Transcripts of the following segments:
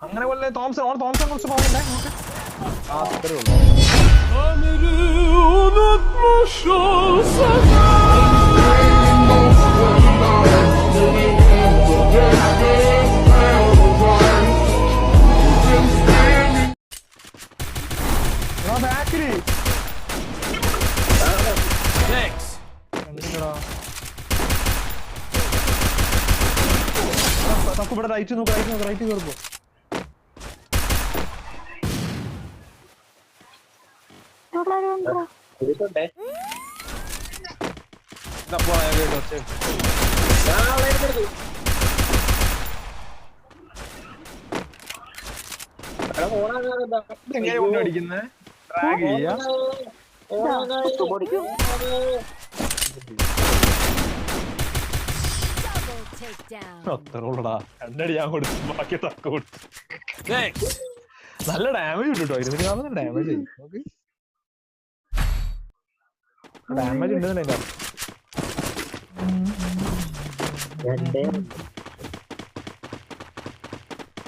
അങ്ങനെ പോലെ Thomson Thomson കുറിച്ച് പോകുന്നുണ്ടേ ആ അത്രേ ഉള്ളൂ. ബാക്കില് തപ്പ് ഇവിടെ റൈറ്റ് നോക്ക് റൈറ്റ് കയറുമ്പോ എങ്ങനെ അടിക്കുന്നേ ഡ്രാഗ് ചെയ്യാ അത്രയുള്ളടാ. രണ്ടടി ഞാൻ കൊടുത്തു, ബാക്കി തക്ക കൊടുത്തു. നല്ല ഡാമേജ് കിട്ടോ, 20 ഡാമേജ് ഡാമേജ് ഉണ്ട്.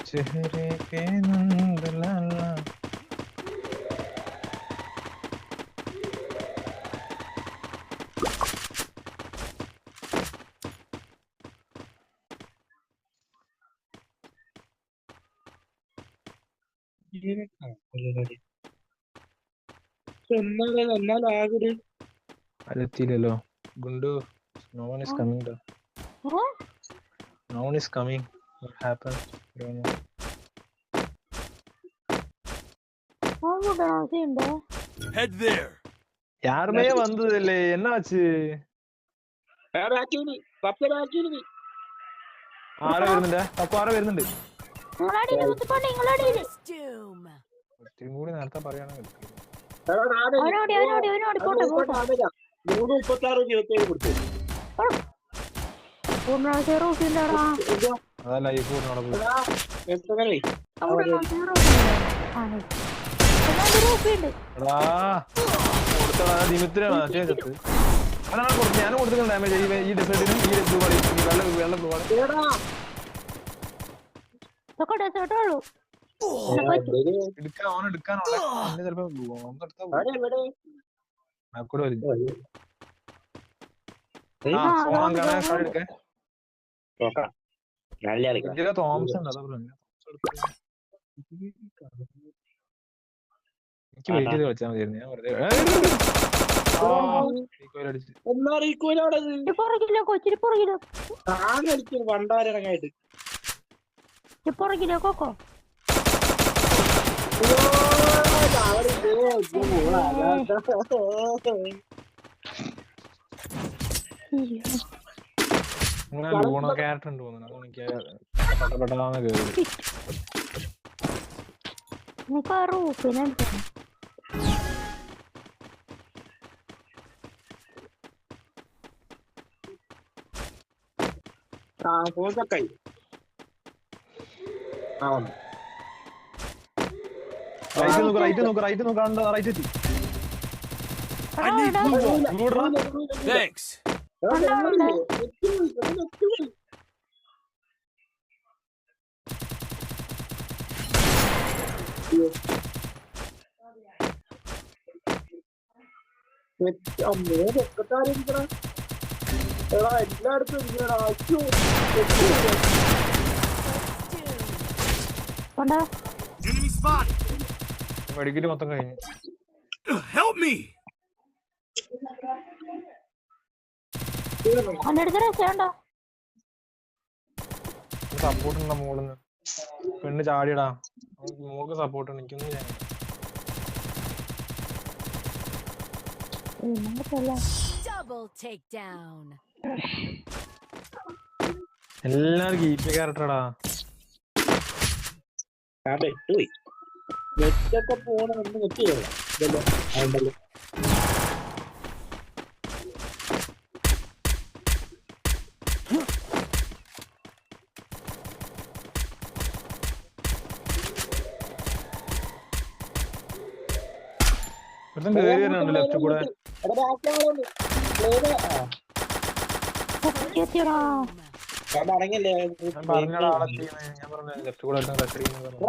ചെഹ്റേ പേ നന്ദലാല അതെത്തിയില്ലല്ലോ ഗുണ്ടു. No one is coming though. No one is coming. What happened? I don't know. Head there. யாருமே வந்தது இல்ல, என்னாச்சு? ആരെ വരുന്നുണ്ട്? തപ്പു ആരെ വരുന്നുണ്ട്? കൂടി നേരത്തെ പറയുകയാണെങ്കിൽ അതാ ലൈഫ് ദിമിത്രാണ് ചത്ത്. അതാണ് കൊടുത്തു, ഞാനും കൊടുത്തിട്ടുണ്ട് ഡാമേജ് ഈ ഡെസേർട്ടിനും ഈ വെള്ളം എടുക്കാനുള്ള ചിലപ്പോ തോമസ് ഉണ്ട്. അതാ എനിക്ക് വെയിറ്റ് ചെയ്ത് കളിച്ചാൽ മതിയായിരുന്നു. ഞാൻ വെറുതെ ലൂണോ ക്യാരക്ടർ ഉണ്ട് തോന്നുന്നു. അത് എനിക്ക് പെട്ടെന്ന് കേറി റൈറ്റ് നോക്ക് റൈറ്റ് എത്തി. Thanks. Enemy spotted. മെഡിക്കല് മൊത്തം കഴിഞ്ഞു. Help me. സപ്പോർട്ട് ഉണ്ടോ മോളിന്ന്? പെണ്ണ് ചാടിയടാ, മോൾക്ക് സപ്പോർട്ട് ഉണ്ട്. എനിക്കൊന്നും ചെയ്യാൻ എല്ലാരും ഗീറ്റ് ക്യാരക്ടറാടാ. നെറ്റൊക്കെ പോണെന്ന് നെറ്റിയല്ലോ. ലെഫ്റ്റ് കൂടെ ഞാൻ പറഞ്ഞല്ലേ ഞാൻ പറഞ്ഞ ആളെത്തിയെന്ന് ഞാൻ പറഞ്ഞു ലെഫ്റ്റ് കൂടെ റഷ് അടിക്കുന്നു പറഞ്ഞു.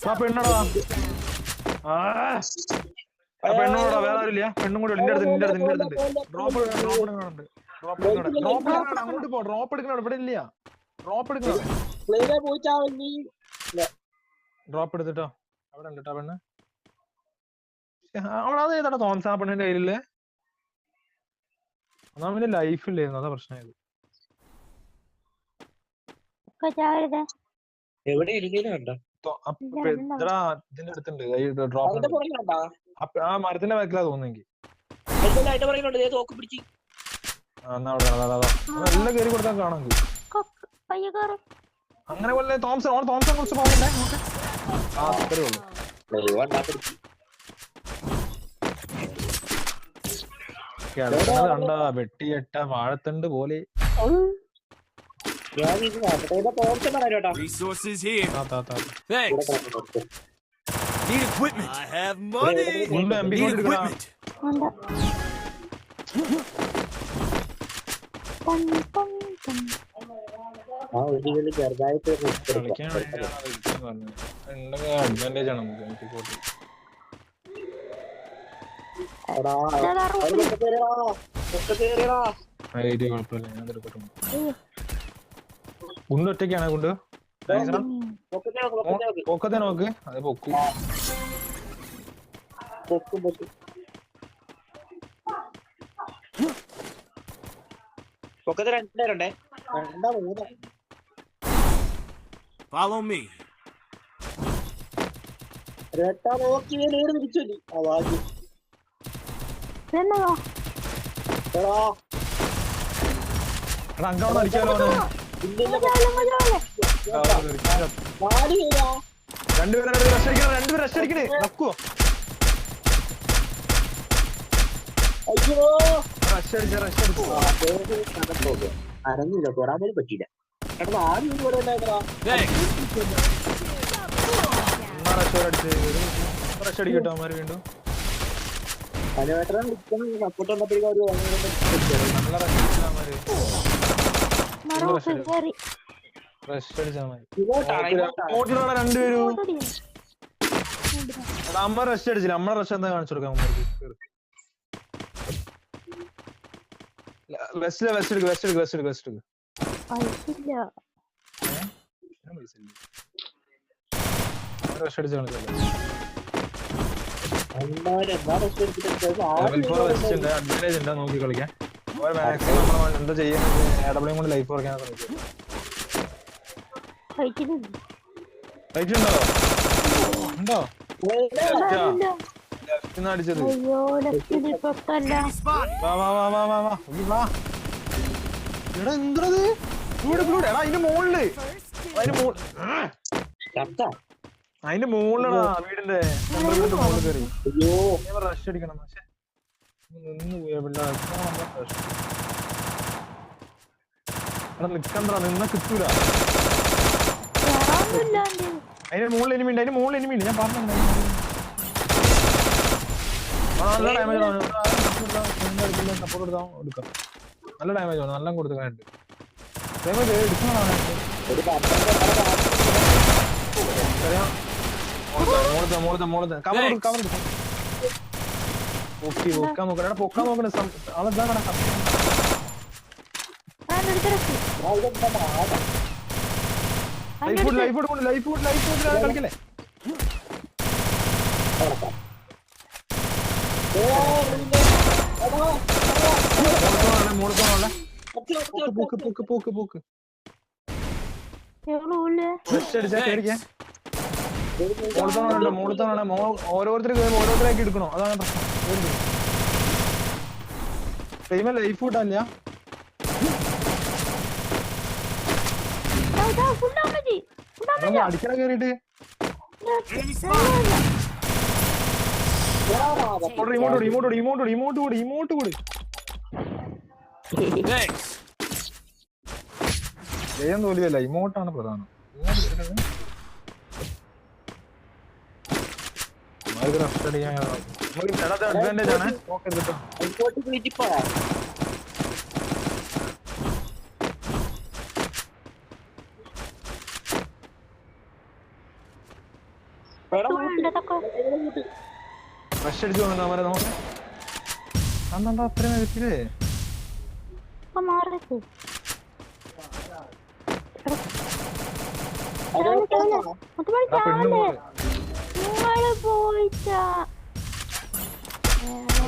ആ പെണ്ണടാ പെണ്ണോടാ വേറെ ആരില്ല പെണ്ണും കൂടെ നിന്റെ അടുത്ത് ഡ്രോപ്പ് എടുക്കണുണ്ട് അങ്ങോട്ട് പോ ഡ്രോപ്പ് എടുക്കണം ഇവിടെ ഇല്ല ഡ്രോപ്പ് എടുക്കണം ഡ്രോപ്പ് എടുത്തിട്ടോ അവിടെ ഉണ്ട് കേട്ടോ പെണ്ണ് അവിടെ അത് ഏതാ തോമസ് ആ പെണ്ണിന്റെ കയ്യിലല്ലേ അതാ പിന്നെ ലൈഫ് ഇല്ലായിരുന്നു അതാ പ്രശ്നമായത് എവിടെ ഇരുന്നീനുണ്ടോ ഇതിന്റെ അടുത്തുണ്ട് ഡ്രോപ്പ് ആ മരത്തിന്റെ ബാക്കിലാ തോന്നുന്നെങ്കിൽ നല്ല കയറി കൊടുത്താൽ കാണാം അങ്ങനെ പോലെ തോമസനെ കുറിച്ച് പോകണ്ടേ ആ അത്രേ ഉള്ളു കണ്ട വെട്ടിയിട്ട വാഴത്തണ്ട് പോലെ Resources here. Thanks. Need equipment. I have money. Need equipment. Advantage ആണ് നമുക്ക് കുഴപ്പമില്ല ഞാൻ എടുക്കട്ടെ കുണ്ട് ഒറ്റയ്ക്കാണ് കുണ്ട് പൊക്കത്തെ നോക്ക് അത് പൊക്കു പൊക്കത്ത് രണ്ടുപേരുണ്ടേ Follow me. അങ്ങോട്ട് അടിക്കാലോ രണ്ടുപേരും റഷ് അടിക്കണേ നക്കുവോ അറിഞ്ഞില്ല കൊറാൻ പറ്റിയില്ല ആദ്യം കൂടെ റഷ് അടിക്കട്ടോ അവന്മാര് വീണ്ടും സപ്പോർട്ട് വന്നപ്പോഴേക്കും ഒരു നല്ല റഷ് അടിച്ചാൽ മതി രണ്ടുപേരും അമ്മ റഷ് അടിച്ചില്ല നമ്മളെ റഷ് എന്താ കാണിച്ചു കൊടുക്കാം വെസ്റ്റ് എടുക്ക് റഷ് അടിച്ച കാണിച്ചല്ലോ അഡ്വാൻറ്റേജ് ഉണ്ടാ നോക്കി കളിക്കാൻ മാക്സിമം നമ്മൾ എന്താ ചെയ്യുന്നത് AW കൊണ്ട് ലൈഫ് കുറയ്ക്കാനൊക്കെ നോക്കി ഫൈറ്റ് ഉണ്ടോ ലെഫ്റ്റിന്ന് അടിച്ചത് എടാ എന്തത് എടാ അതിന്റെ മുകളില് അതിന്റെ മുകളിലടാ വീടിന്റെ മുകളിൽ കയറി റഷ് അടിക്കണം പക്ഷെ നിന്ന് പോയാ എടാ നിക്കണ്ടാ നിന്ന കിട്ടൂല അതിന്റെ മുകളിൽ എനിമിണ്ട് ഞാൻ പറഞ്ഞു നല്ല ഡാമേജ് സപ്പോർട്ട് എടുക്കാം നല്ല ഡാമേജ് ആണ് നല്ല കൊടുക്കാനുണ്ട് പൊക്കാൻ നോക്കണ ആളെന്താ ലൈഫ് കളിക്കല്ലേ പോക്ക് ഓരോരുത്തരാക്കി എടുക്കണോ അതാണ് പ്രശ്നം ലൈഫ് കൂട്ടല്ല അടിക്കണ കേറിട്ട് ഇമോട്ട് കൂടി Thanks. ജയം തോൽവിയല്ല, ഇമോട്ടാണ് പ്രധാനം. അഡ്വാൻറ്റേജ് ആണ്. ഇങ്ങോട്ട് വീട്ടിപ്പോയാ ഫ്രഷ് അടിച്ചു വന്നു അവരെ നോക്കാം. അന്നെന്താ അത്രയും വരത്തില്ലേ?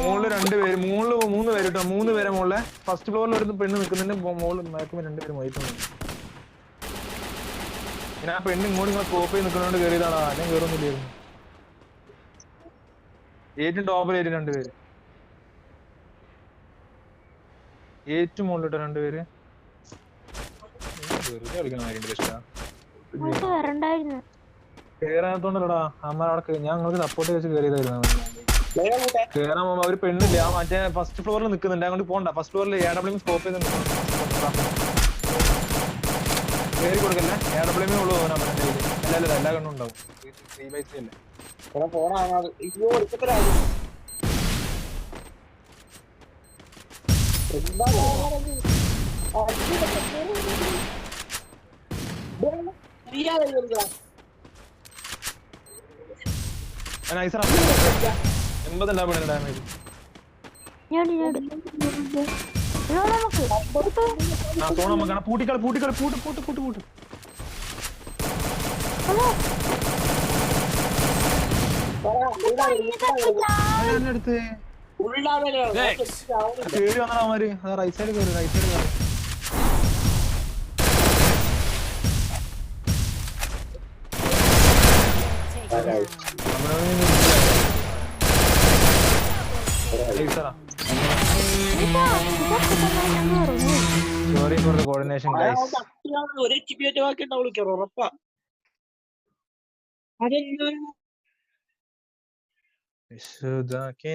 മോളില് 2 പേര്, മൂന്ന് പേര് കേട്ടോ, 3 പേരെ മോളിലെ. ഫസ്റ്റ് ഫ്ലോറിൽ ഒരു പെണ്ണ് നിൽക്കുന്നതിന്റെ മോള് മാക്സിമം 2 പേര് വൈകിട്ടുണ്ട്. ഞാൻ ആ പെണ്ണ് ഇങ്ങോട്ട് ഇങ്ങനെ കോപ്പ് ചെയ്ത് നിൽക്കുന്നോണ്ട് കയറിയതാണ്. ആരും കയറൊന്നുമില്ലായിരുന്നു. ഏറ്റവും ടോപ്പിൽ 2 പേര്, ഏറ്റവും മുകളിലിട്ട 2 പേര് വെറുതെ കളിക്കണം. കേറാത്തോണ്ടല്ലടാ അമ്മ ഞങ്ങൾക്ക് സപ്പോർട്ട് വെച്ച് കയറിയതായിരുന്നു. കേറാൻ പോകുമ്പോ അവര് പെണ്ണില്ല, മറ്റേ ഫസ്റ്റ് ഫ്ലോറിൽ നിൽക്കുന്നുണ്ട്. അങ്ങോട്ട് പോണ്ട. ഫസ്റ്റ് ഫ്ലോറിൽ AW സ്കോപ്പ് ചെയ്ത് കയറി കൊടുക്കല്ലേ. AW ഉള്ളൂ എല്ലാ എല്ലാ കണ്ണും ഉണ്ടാവും. 3x3 അല്ലേ. നൈസറാ. 80 ഉണ്ടാവും ഡാമേജ്. ആ തോണ നമുക്ക് പൂട്ടിക്കളി പൂട്ട്. അടുത്ത് കേറി വന്നടാ അവന്മാര്. റൈറ്റ് സൈഡ് കയറി. Sorry for the coordination, guys. ഒരു ചിപ്പിയേറ്റ് ബാക്കി ഉണ്ടാവും, വിളിക്കാറോ ഉറപ്പാ. വിശുദ്ധാക്കി